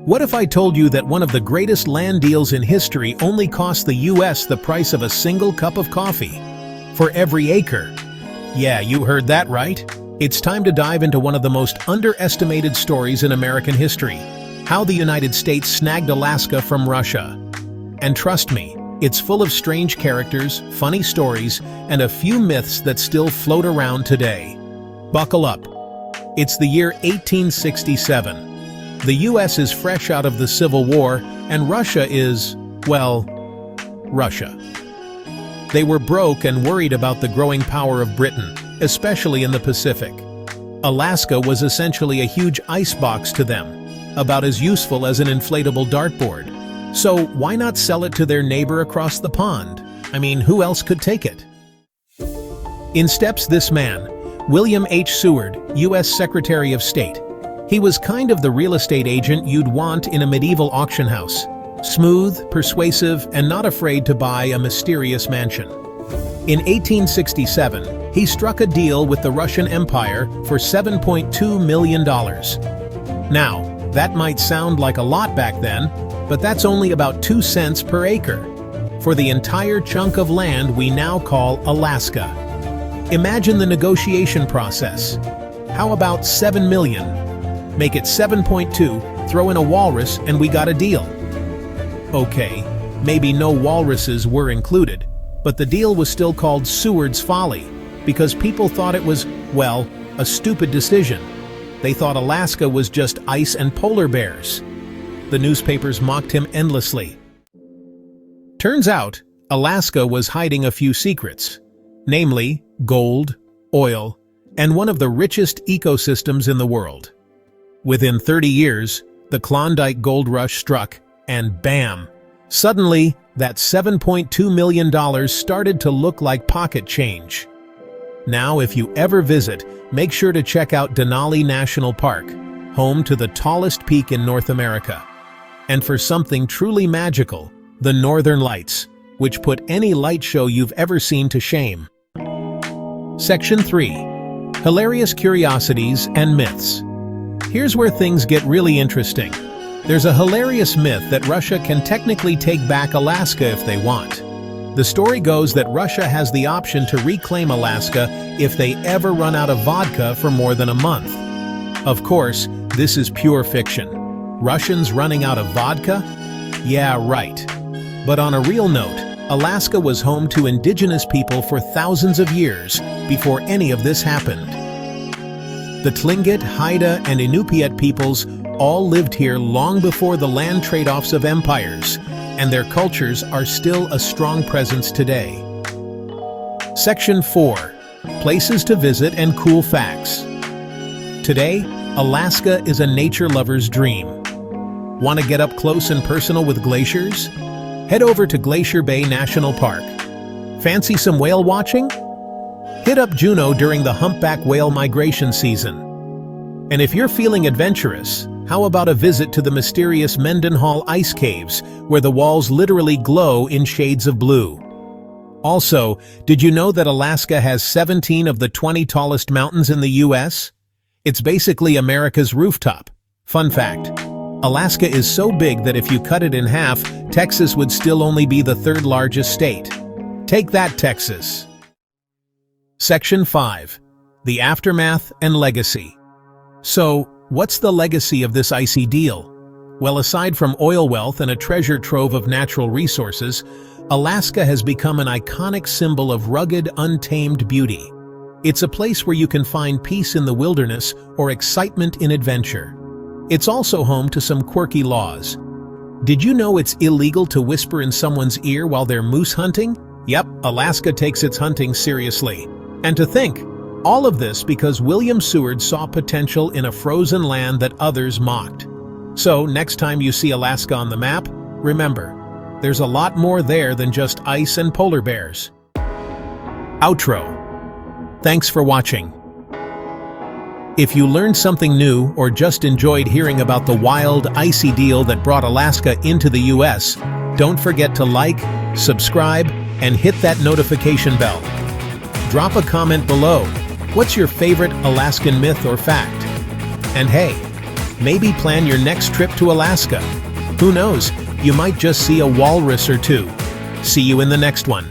What if I told you that one of the greatest land deals in history only cost the US the price of a single cup of coffee? For every acre. Yeah, you heard that right. It's time to dive into one of the most underestimated stories in American history: how the United States snagged Alaska from Russia. And trust me, it's full of strange characters, funny stories, and a few myths that still float around today. Buckle up. It's the year 1867. The US is fresh out of the Civil War, and Russia is, well, Russia. They were broke and worried about the growing power of Britain, especially in the Pacific. Alaska was essentially a huge icebox to them, about as useful as an inflatable dartboard. So why not sell it to their neighbor across the pond? I mean, who else could take it? In steps this man, William H. Seward, U.S. Secretary of State. He was kind of the real estate agent you'd want in a medieval auction house. Smooth, persuasive, and not afraid to buy a mysterious mansion. In 1867, he struck a deal with the Russian Empire for $7.2 million. Now, that might sound like a lot back then, but that's only about 2 cents per acre for the entire chunk of land we now call Alaska. Imagine the negotiation process. How about 7 million? Make it 7.2, throw in a walrus, and we got a deal. Okay, maybe no walruses were included, but the deal was still called Seward's Folly, because people thought it was, well, a stupid decision. They thought Alaska was just ice and polar bears. The newspapers mocked him endlessly. Turns out, Alaska was hiding a few secrets, namely gold, oil, and one of the richest ecosystems in the world. Within 30 years, the Klondike Gold Rush struck, and bam! Suddenly, that $7.2 million started to look like pocket change. Now, if you ever visit, make sure to check out Denali National Park, home to the tallest peak in North America. And for something truly magical, the Northern Lights, which put any light show you've ever seen to shame. Section 3. Hilarious Curiosities and Myths. Here's where things get really interesting. There's a hilarious myth that Russia can technically take back Alaska if they want. The story goes that Russia has the option to reclaim Alaska if they ever run out of vodka for more than a month. Of course, this is pure fiction. Russians running out of vodka? Yeah, right. But on a real note, Alaska was home to indigenous people for thousands of years before any of this happened. The Tlingit, Haida, and Inupiat peoples all lived here long before the land trade-offs of empires, and their cultures are still a strong presence today. Section 4. Places to visit and cool facts. Today, Alaska is a nature lover's dream. Want to get up close and personal with glaciers? Head over to Glacier Bay National Park. Fancy some whale watching? Hit up Juneau during the humpback whale migration season. And if you're feeling adventurous, how about a visit to the mysterious Mendenhall Ice Caves, where the walls literally glow in shades of blue? Also, did you know that Alaska has 17 of the 20 tallest mountains in the US? It's basically America's rooftop. Fun fact: Alaska is so big that if you cut it in half, Texas would still only be the third largest state. Take that, Texas! Section 5. The Aftermath and Legacy. So, what's the legacy of this icy deal? Well, aside from oil wealth and a treasure trove of natural resources, Alaska has become an iconic symbol of rugged, untamed beauty. It's a place where you can find peace in the wilderness or excitement in adventure. It's also home to some quirky laws. Did you know it's illegal to whisper in someone's ear while they're moose hunting? Yep, Alaska takes its hunting seriously. And to think, all of this because William Seward saw potential in a frozen land that others mocked. So, next time you see Alaska on the map, remember, there's a lot more there than just ice and polar bears. Outro. Thanks for watching. If you learned something new or just enjoyed hearing about the wild, icy deal that brought Alaska into the US, don't forget to like, subscribe, and hit that notification bell. Drop a comment below. What's your favorite Alaskan myth or fact? And hey, Maybe plan your next trip to Alaska. Who knows, you might just see a walrus or two. See you in the next one.